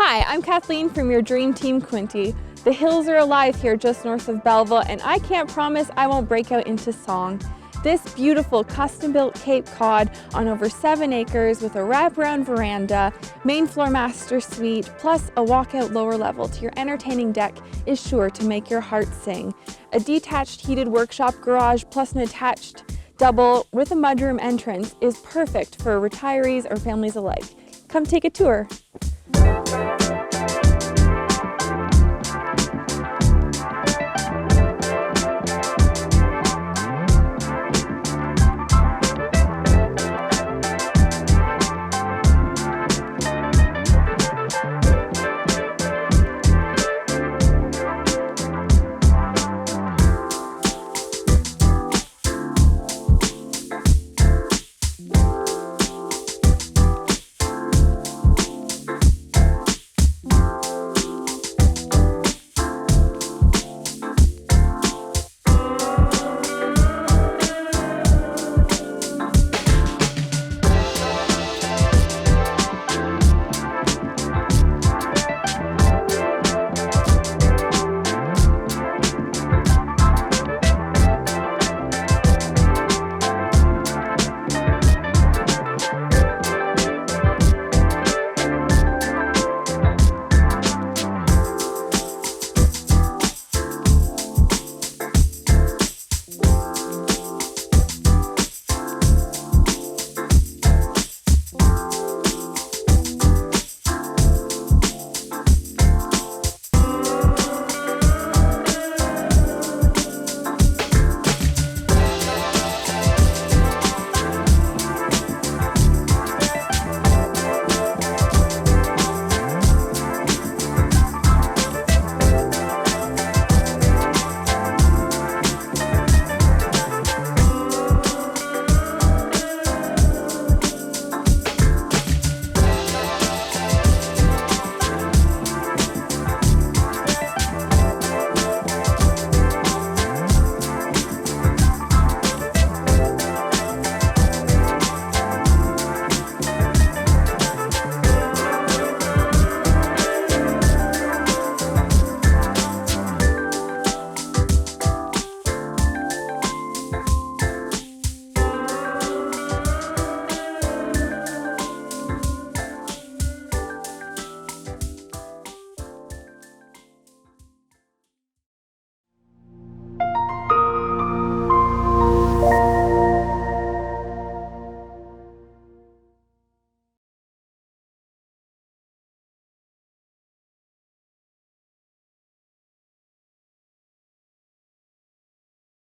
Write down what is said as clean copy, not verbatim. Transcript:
Hi, I'm Kathleen from Your Dream Team Quinty. The hills are alive here just north of Belleville, and I can't promise I won't break out into song. This beautiful custom-built Cape Cod on over 7 acres with a wraparound veranda, main floor master suite, plus a walkout lower level to your entertaining deck is sure to make your heart sing. A detached heated workshop garage plus an attached double with a mudroom entrance is perfect for retirees or families alike. Come take a tour.